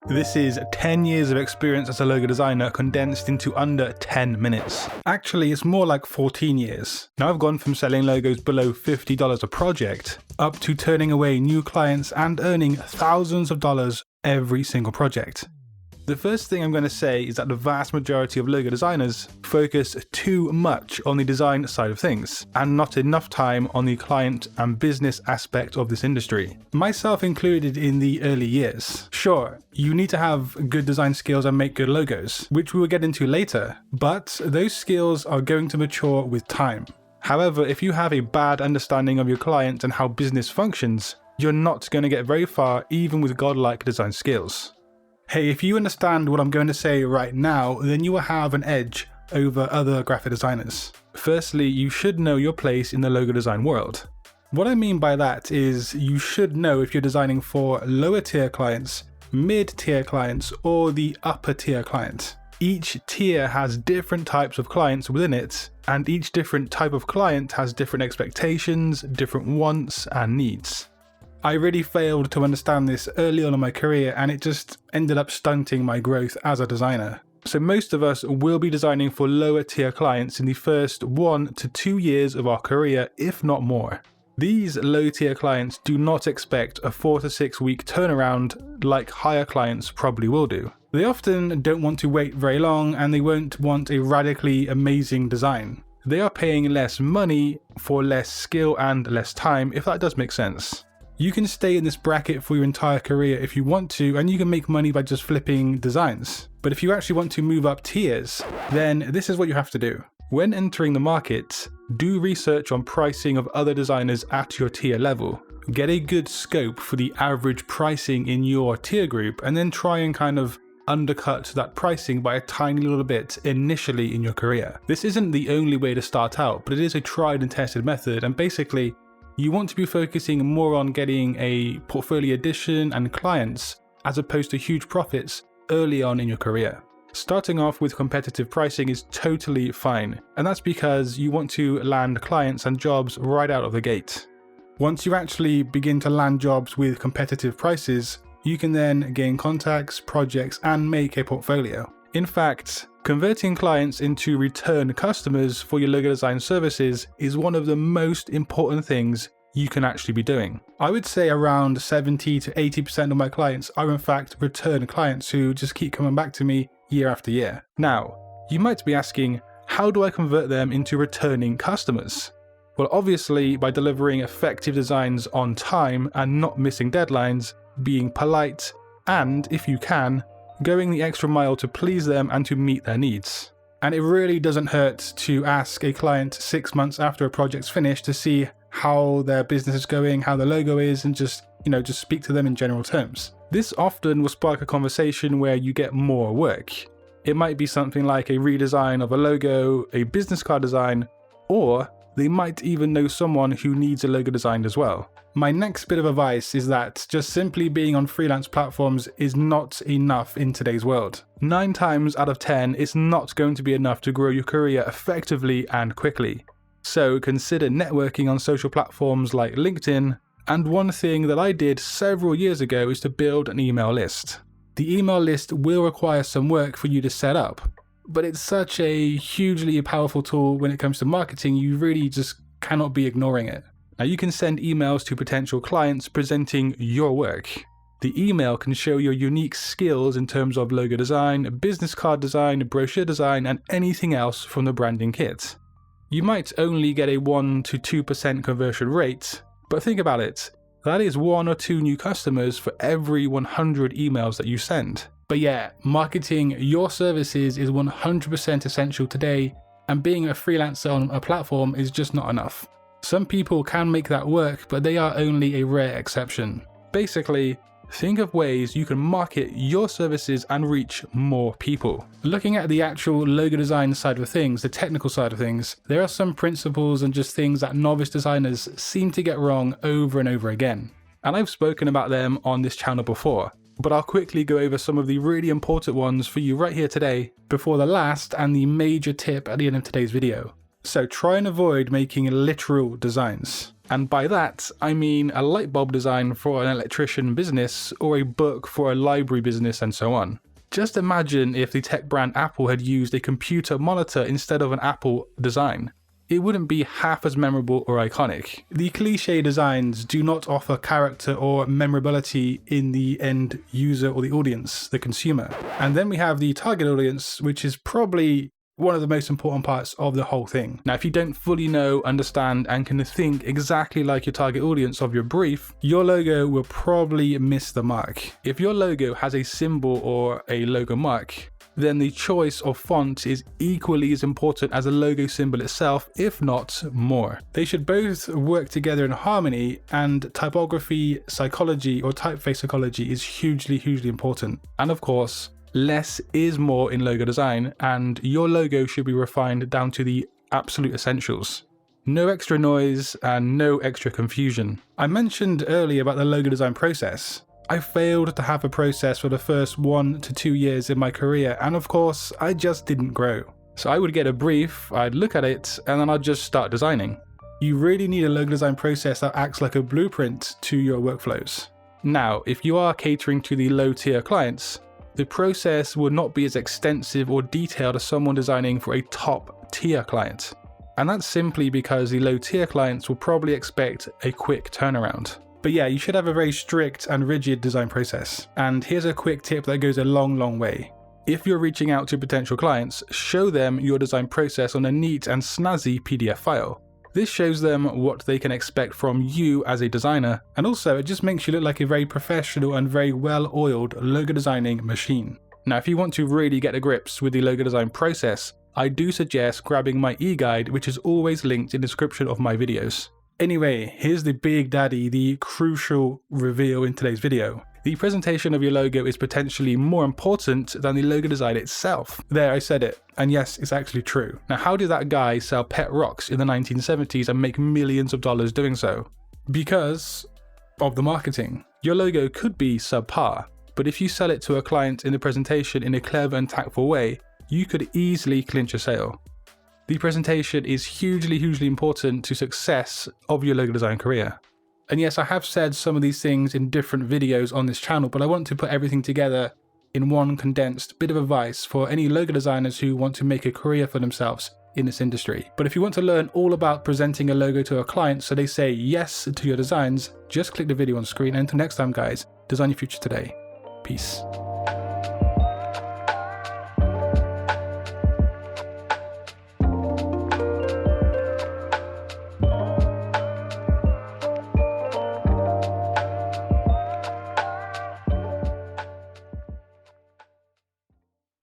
This is 10 years of experience as a logo designer condensed into under 10 minutes. Actually, it's more like 14 years. Now I've gone from selling logos below $50 a project up to turning away new clients and earning thousands of dollars every single project. The first thing I'm going to say is that the vast majority of logo designers focus too much on the design side of things and not enough time on the client and business aspect of this industry. Myself included in the early years. Sure, you need to have good design skills and make good logos, which we will get into later, but those skills are going to mature with time. However, if you have a bad understanding of your client and how business functions, you're not going to get very far even with godlike design skills. Hey, if you understand what I'm going to say right now, then you will have an edge over other graphic designers. Firstly, you should know your place in the logo design world. What I mean by that is you should know if you're designing for lower tier clients, mid-tier clients, or the upper tier client. Each tier has different types of clients within it, and each different type of client has different expectations, different wants, and needs. I really failed to understand this early on in my career, and it just ended up stunting my growth as a designer. So most of us will be designing for lower tier clients in the first 1 to 2 years of our career, if not more. These low tier clients do not expect a 4 to 6 week turnaround like higher clients probably will do. They often don't want to wait very long, and they won't want a radically amazing design. They are paying less money for less skill and less time, if that does make sense. You can stay in this bracket for your entire career if you want to, and you can make money by just flipping designs. But if you actually want to move up tiers, then this is what you have to do. When entering the market, do research on pricing of other designers at your tier level. Get a good scope for the average pricing in your tier group, and then try and kind of undercut that pricing by a tiny little bit initially in your career. This isn't the only way to start out, but it is a tried and tested method, and basically, you want to be focusing more on getting a portfolio addition and clients as opposed to huge profits early on in your career. Starting off with competitive pricing is totally fine, and that's because you want to land clients and jobs right out of the gate. Once you actually begin to land jobs with competitive prices, you can then gain contacts, projects, and make a portfolio. In fact, converting clients into return customers for your logo design services is one of the most important things you can actually be doing. I would say around 70 to 80% of my clients are in fact return clients who just keep coming back to me year after year. Now, you might be asking, how do I convert them into returning customers? Well, obviously by delivering effective designs on time and not missing deadlines, being polite, and if you can, going the extra mile to please them and to meet their needs. And it really doesn't hurt to ask a client 6 months after a project's finished to see how their business is going, how the logo is, and just speak to them in general terms. This often will spark a conversation where you get more work. It might be something like a redesign of a logo, a business card design, or they might even know someone who needs a logo designed as well. My next bit of advice is that just simply being on freelance platforms is not enough in today's world. 9 times out of 10, it's not going to be enough to grow your career effectively and quickly. So consider networking on social platforms like LinkedIn, and one thing that I did several years ago is to build an email list. The email list will require some work for you to set up, but it's such a hugely powerful tool when it comes to marketing, you really just cannot be ignoring it. Now you can send emails to potential clients presenting your work. The email can show your unique skills in terms of logo design, business card design, brochure design, and anything else from the branding kit. You might only get a 1 to 2% conversion rate, but think about it. That is 1 or 2 new customers for every 100 emails that you send. But yeah, marketing your services is 100% essential today, and being a freelancer on a platform is just not enough. Some people can make that work, but they are only a rare exception. Basically, think of ways you can market your services and reach more people. Looking at the actual logo design side of things, the technical side of things, there are some principles and just things that novice designers seem to get wrong over and over again. And I've spoken about them on this channel before, but I'll quickly go over some of the really important ones for you right here today before the last and the major tip at the end of today's video. So try and avoid making literal designs. And by that, I mean a light bulb design for an electrician business or a book for a library business and so on. Just imagine if the tech brand Apple had used a computer monitor instead of an Apple design. It wouldn't be half as memorable or iconic. The cliche designs do not offer character or memorability in the end user or the audience, the consumer. And then we have the target audience, which is probably one of the most important parts of the whole thing. Now, if you don't fully know, understand, and can think exactly like your target audience of your brief, your logo will probably miss the mark. If your logo has a symbol or a logo mark, then the choice of font is equally as important as the logo symbol itself, if not more. They should both work together in harmony, and typography psychology or typeface psychology is hugely, hugely important. And of course, less is more in logo design, and your logo should be refined down to the absolute essentials. No extra noise and no extra confusion. I mentioned earlier about the logo design process. I failed to have a process for the first 1 to 2 years in my career, and of course, I just didn't grow. So I would get a brief, I'd look at it, and then I'd just start designing. You really need a logo design process that acts like a blueprint to your workflows. Now, if you are catering to the low tier clients, the process will not be as extensive or detailed as someone designing for a top tier client. And that's simply because the low tier clients will probably expect a quick turnaround. But yeah, you should have a very strict and rigid design process. And here's a quick tip that goes a long, long way. If you're reaching out to potential clients, show them your design process on a neat and snazzy PDF file. This shows them what they can expect from you as a designer, and also it just makes you look like a very professional and very well-oiled logo designing machine. Now, if you want to really get to grips with the logo design process, I do suggest grabbing my e-guide, which is always linked in the description of my videos. Anyway, here's the big daddy, the crucial reveal in today's video. The presentation of your logo is potentially more important than the logo design itself. There, I said it. And yes, it's actually true. Now, how did that guy sell pet rocks in the 1970s and make millions of dollars doing so? Because of the marketing. Your logo could be subpar, but if you sell it to a client in the presentation in a clever and tactful way, you could easily clinch a sale. The presentation is hugely, hugely important to success of your logo design career. And yes, I have said some of these things in different videos on this channel, but I want to put everything together in one condensed bit of advice for any logo designers who want to make a career for themselves in this industry. But if you want to learn all about presenting a logo to a client so they say yes to your designs, just click the video on screen. And until next time, guys, design your future today. Peace.